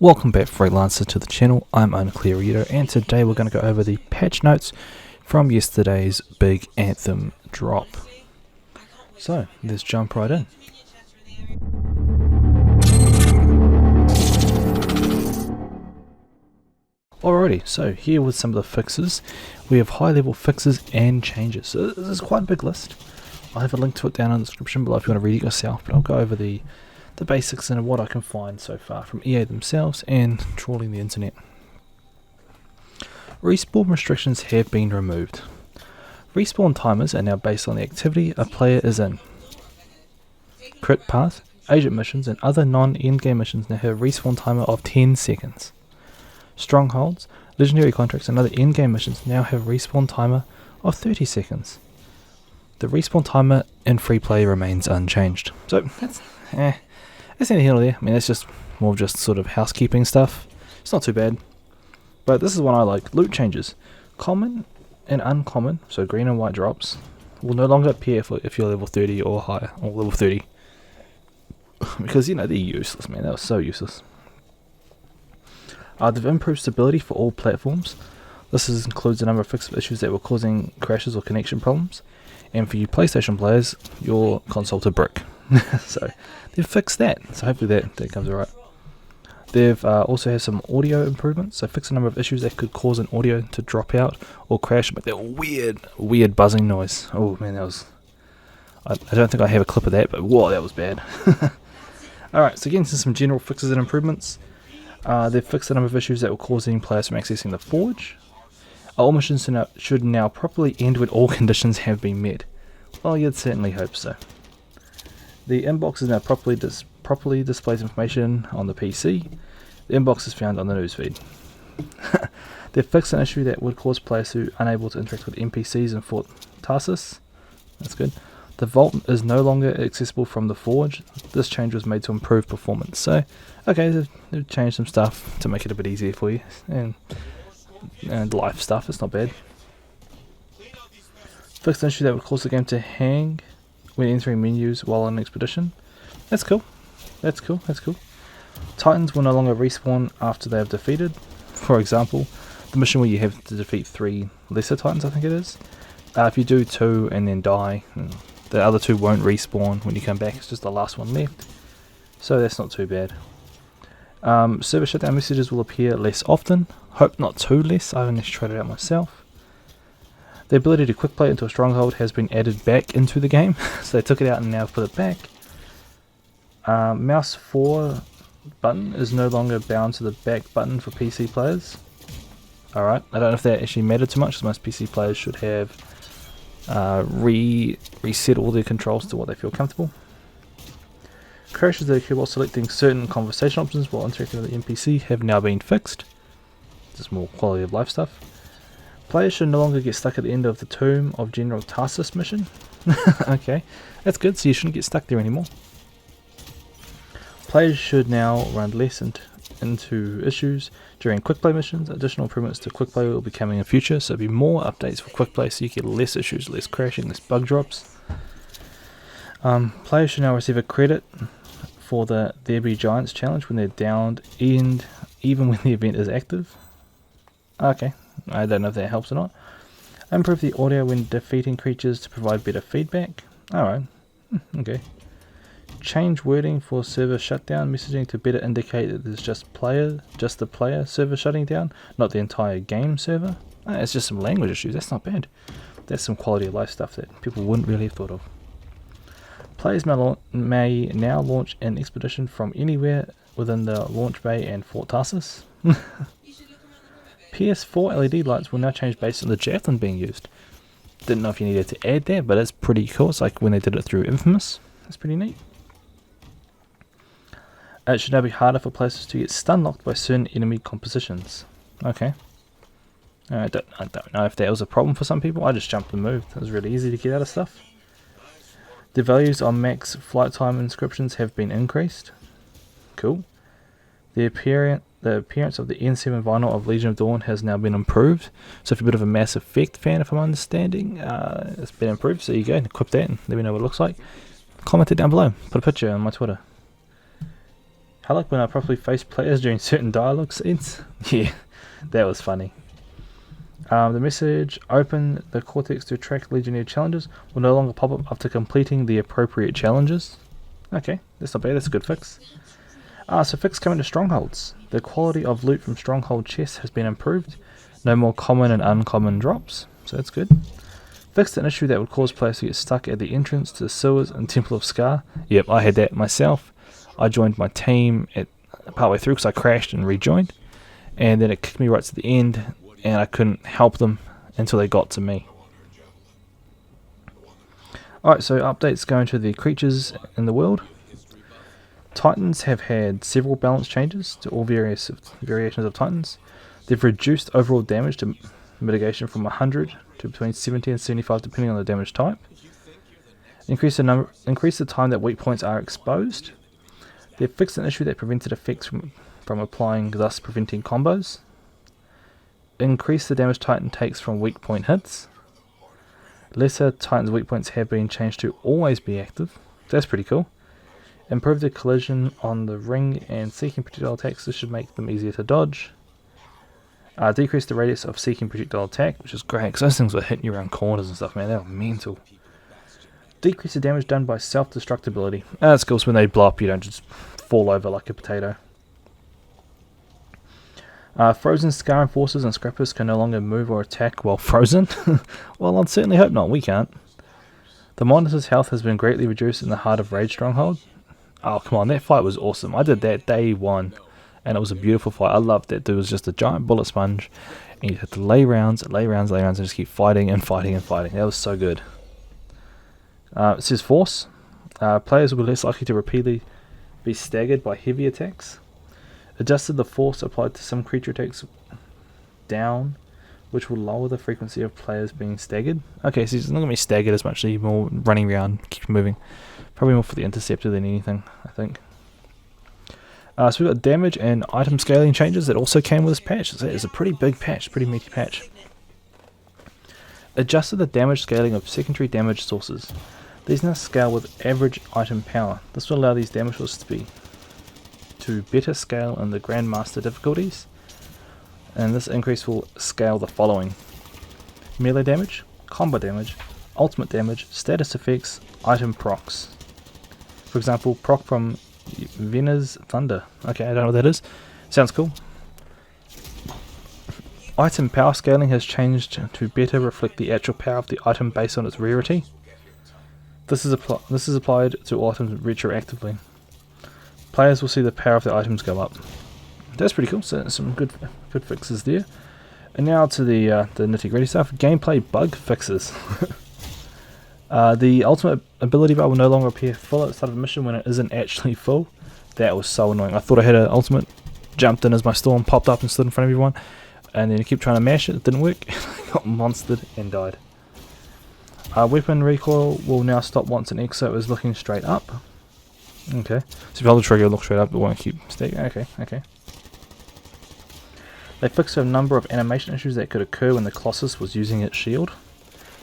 Welcome back, Freelancer, to the channel. I'm Unclear Reader, and today we're going to go over the patch notes from yesterday's big Anthem drop. So, let's jump right in. Alrighty, so here with some of the fixes. We have high level fixes and changes. So this is quite a big list. I'll have a link to it down in the description below if you want to read it yourself, but I'll go over the basics and what I can find so far from EA themselves and trawling the internet. Respawn restrictions have been removed. Respawn timers are now based on the activity a player is in. Crit path, agent missions and other non-endgame missions now have a respawn timer of 10 seconds. Strongholds, legendary contracts and other endgame missions now have a respawn timer of 30 seconds. The respawn timer in free play remains unchanged. So that's neither here nor there. I mean, it's just more just sort of housekeeping stuff. It's not too bad. But this is one I like. Loot changes. Common and uncommon, so green and white drops, will no longer appear if you're level 30 or higher, or level 30. Because, you know, they're useless, man. That was so useless. They've improved stability for all platforms. This includes a number of fixable issues that were causing crashes or connection problems. And for you PlayStation players, your console to brick. So they've fixed that, so hopefully that comes alright. They've also had some audio improvements, so fixed a number of issues that could cause an audio to drop out or crash, but that weird buzzing noise. Oh man, that was... I don't think I have a clip of that, but whoa, that was bad. Alright, so getting to some general fixes and improvements. They've fixed a number of issues that were causing players from accessing the Forge. All missions should now properly end when all conditions have been met. Well, you'd certainly hope so. The inbox is now properly displays information on the PC. The inbox is found on the newsfeed. They've fixed an issue that would cause players who are unable to interact with NPCs in Fort Tarsus. That's good. The vault is no longer accessible from the Forge. This change was made to improve performance. So, okay, they've changed some stuff to make it a bit easier for you. And life stuff, it's not bad. Fixed an issue that would cause the game to hang when entering menus while on an expedition. That's cool. That's cool. Titans will no longer respawn after they have defeated. For example, the mission where you have to defeat 3 lesser Titans, I think it is. If you do 2 and then die, the other 2 won't respawn when you come back. It's just the last one left. So that's not too bad. Server shutdown messages will appear less often. Hope not too less. I haven't actually tried it out myself. The ability to quick play into a stronghold has been added back into the game. So they took it out and now put it back. Mouse 4 button is no longer bound to the back button for PC players. Alright, I don't know if that actually mattered too much, because most PC players should have reset all their controls to what they feel comfortable. Crashes that occur while selecting certain conversation options while interacting with the NPC have now been fixed. Just more quality of life stuff. Players should no longer get stuck at the end of the Tomb of General Tarsus mission. Okay, that's good, so you shouldn't get stuck there anymore. Players should now run less into issues during quick play missions. Additional improvements to quick play will be coming in future, so there'll be more updates for quick play so you get less issues, less crashing, less bug drops. Players should now receive a credit for the There Be Giants challenge when they're downed, and even when the event is active. Okay, I don't know if that helps or not. Improve the audio when defeating creatures to provide better feedback. Alright, okay. Change wording for server shutdown messaging to better indicate that there's just the player server shutting down, not the entire game server. It's just some language issues, that's not bad. That's some quality of life stuff that people wouldn't really have thought of. Players may now launch an expedition from anywhere within the launch bay and Fort Tarsus. PS4 LED lights will now change based on the javelin being used. Didn't know if you needed to add that, but it's pretty cool. It's like when they did it through Infamous. That's pretty neat. It should now be harder for players to get stun locked by certain enemy compositions. Okay. I don't know if that was a problem for some people. I just jumped and moved. It was really easy to get out of stuff. The values on max flight time inscriptions have been increased. Cool. The appearance of the N7 vinyl of Legion of Dawn has now been improved. So if you're a bit of a Mass Effect fan, if I'm understanding, it's been improved. So you go and equip that and let me know what it looks like. Comment it down below. Put a picture on my Twitter. I like when I properly face players during certain dialogue scenes. Yeah, that was funny. The message, open the cortex to track Legionnaire challenges, will no longer pop up after completing the appropriate challenges. Okay, that's not bad, that's a good fix. So fix coming to strongholds. The quality of loot from stronghold chests has been improved. No more common and uncommon drops, so that's good. Fixed an issue that would cause players to get stuck at the entrance to the sewers in Temple of Scar. Yep, I had that myself. I joined my team at partway through because I crashed and rejoined, and then it kicked me right to the end, and I couldn't help them until they got to me. Alright, so updates going to the creatures in the world. Titans have had several balance changes to all variations of Titans. They've reduced overall damage to mitigation from 100 to between 70 and 75 depending on the damage type. Increase the time that weak points are exposed. They've fixed an issue that prevented effects from applying, thus preventing combos. Increase the damage Titan takes from weak point hits. Lesser Titan's weak points have been changed to always be active. That's pretty cool. Improve the collision on the ring and seeking projectile attacks. This should make them easier to dodge. Decrease the radius of seeking projectile attack, which is great because those things were hitting you around corners and stuff, man. They were mental. Decrease the damage done by self-destructibility. That's cool, so when they blow up you don't just fall over like a potato. Frozen Scar Enforcers and Scrappers can no longer move or attack while frozen. Well, I'd certainly hope not, we can't. The monitor's health has been greatly reduced in the Heart of Rage stronghold. Oh, come on, that fight was awesome. I did that day one, and it was a beautiful fight. I loved that. There was just a giant bullet sponge, and you had to lay rounds, and just keep fighting and fighting and fighting. That was so good. It says Force. Players will be less likely to repeatedly be staggered by heavy attacks. Adjusted the force applied to some creature attacks down, which will lower the frequency of players being staggered. Okay, so it's not going to be staggered as much, more running around, keep moving. Probably more for the interceptor than anything, I think. So we've got damage and item scaling changes that also came with this patch. It's a pretty big patch, pretty meaty patch. Adjusted the damage scaling of secondary damage sources. These now scale with average item power. This will allow these damage sources to better scale in the Grandmaster difficulties. And this increase will scale the following: melee damage, combo damage, ultimate damage, status effects, item procs. For example, proc from Vena's Thunder. Okay, I don't know what that is. Sounds cool. Item power scaling has changed to better reflect the actual power of the item based on its rarity. This is applied to all items retroactively. Players will see the power of the items go up. That's pretty cool. So some good fixes there. And now to the nitty-gritty stuff. Gameplay bug fixes. The ultimate ability bar will no longer appear full at the start of a mission when it isn't actually full. That was so annoying. I thought I had an ultimate, jumped in as my storm, popped up and stood in front of everyone, and then I kept trying to mash it, it didn't work. I got monstered and died. Weapon recoil will now stop once an exo is looking straight up. Okay, so if you hold the trigger, look straight up, it won't keep staying. Okay. They fixed a number of animation issues that could occur when the Colossus was using its shield.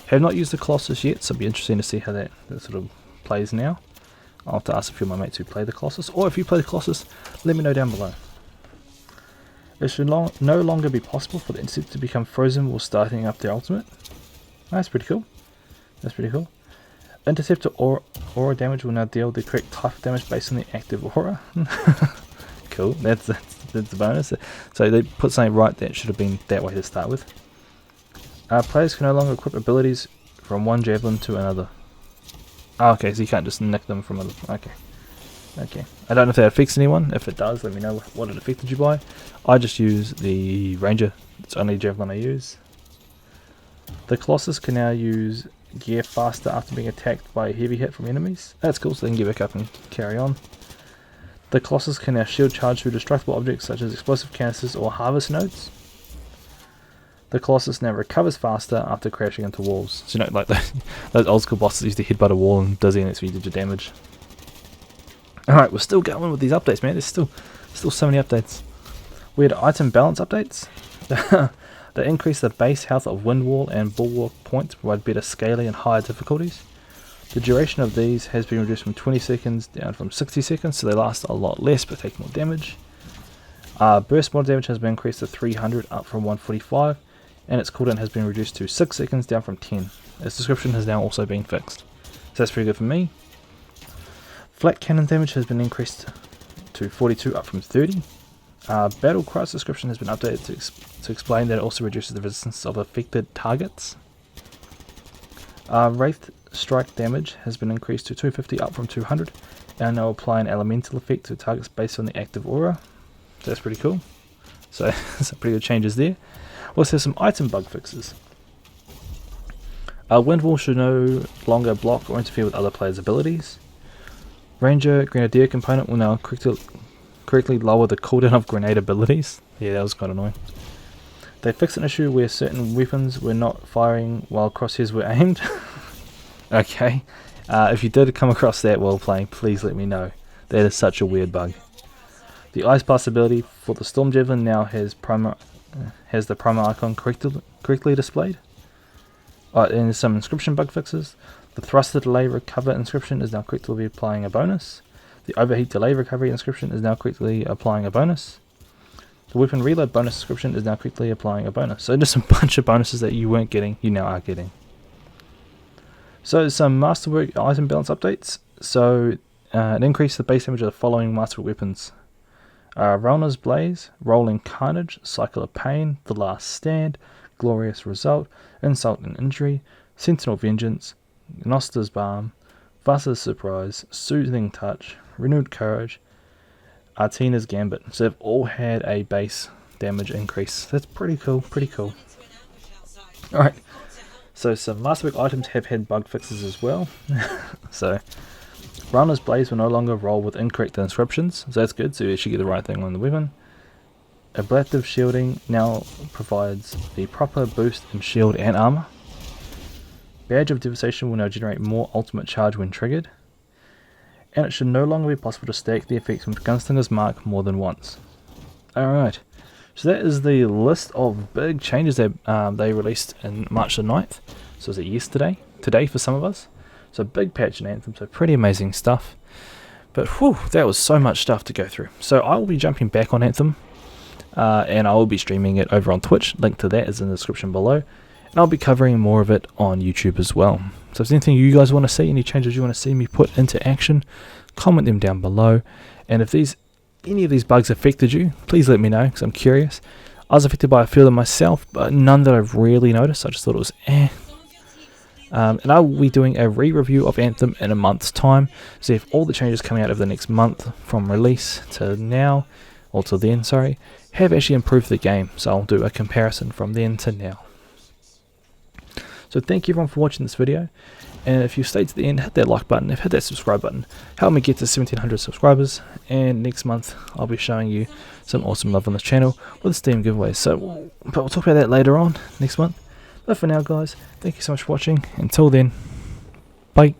Have not used the Colossus yet, so it'll be interesting to see how that sort of plays now. I'll have to ask a few of my mates who play the Colossus, or if you play the Colossus, let me know down below. It should no longer be possible for the Intercept to become frozen while starting up their ultimate. That's pretty cool. Interceptor aura damage will now deal the correct type of damage based on the active aura. Cool, that's the bonus. So they put something right that should have been that way to start with. Players can no longer equip abilities from one javelin to another. Oh, okay, so you can't just nick them from other... Okay. I don't know if that affects anyone. If it does, let me know what it affected you by. I just use the Ranger. It's the only javelin I use. The Colossus can now use gear faster after being attacked by a heavy hit from enemies. That's cool, so they can get back up and carry on. The Colossus can now shield charge through destructible objects such as explosive canisters or harvest nodes. The Colossus now recovers faster after crashing into walls. So like those old school bosses used to headbutt a wall and does anything so you did your damage. Alright, we're still going with these updates, man. There's still so many updates. We had item balance updates. They increase the base health of Windwall and Bulwark points to provide better scaling and higher difficulties. The duration of these has been reduced from 20 seconds down from 60 seconds, so they last a lot less but take more damage. Burst mod damage has been increased to 300 up from 145, and its cooldown has been reduced to 6 seconds down from 10. Its description has now also been fixed, so that's pretty good for me. Flat cannon damage has been increased to 42 up from 30. Battle Cry's description has been updated to explain that it also reduces the resistance of affected targets. Wraith strike damage has been increased to 250 up from 200, and now apply an elemental effect to targets based on the active aura. So that's pretty cool. So some pretty good changes there. We also have some item bug fixes. Wind Wall should no longer block or interfere with other players' abilities. Ranger Grenadier component will now correctly lower the cooldown of grenade abilities. Yeah, that was quite annoying. They fixed an issue where certain weapons were not firing while crosshairs were aimed. Okay, if you did come across that while playing, please let me know. That is such a weird bug. The Ice Blast ability for the Storm Javelin now has the primer icon correctly displayed. And some inscription bug fixes. The Thruster Delay Recover inscription is now correctly applying a bonus. The Overheat Delay Recovery inscription is now correctly applying a bonus. The Weapon Reload bonus inscription is now correctly applying a bonus. So just a bunch of bonuses that you weren't getting, you now are getting. So some Masterwork item balance updates. So it increased the base damage of the following Masterwork weapons. Rauna's Blaze, Rolling Carnage, Cycle of Pain, The Last Stand, Glorious Result, Insult and Injury, Sentinel Vengeance, Gnoster's Balm, Vasa's Surprise, Soothing Touch, Renewed Courage, Artina's Gambit. So they've all had a base damage increase. That's pretty cool, pretty cool. Alright, so some Masterwork items have had bug fixes as well. So Rauna's Blaze will no longer roll with incorrect inscriptions, so that's good, so you actually get the right thing on the weapon. Ablative Shielding now provides the proper boost in shield and armor. Badge of Devastation will now generate more ultimate charge when triggered. And it should no longer be possible to stack the effects from Gunslinger's Mark more than once. Alright, so that is the list of big changes that they released in March the 9th. So was it yesterday? Today for some of us. So big patch in Anthem, so pretty amazing stuff. But whew, that was so much stuff to go through. So I will be jumping back on Anthem. And I will be streaming it over on Twitch. Link to that is in the description below. And I'll be covering more of it on YouTube as well. So if there's anything you guys want to see, any changes you want to see me put into action, comment them down below. And if any of these bugs affected you, please let me know, because I'm curious. I was affected by a few of them myself, but none that I've really noticed. I just thought it was and I will be doing a re-review of Anthem in a month's time. See if all the changes coming out over the next month from release to now, or till then, sorry, have actually improved the game. So I'll do a comparison from then to now. So thank you everyone for watching this video, and if you stayed to the end, hit that like button, hit that subscribe button, help me get to 1700 subscribers, and next month I'll be showing you some awesome love on this channel with Steam giveaways. So, but we'll talk about that later on next month. But for now guys, thank you so much for watching. Until then, bye.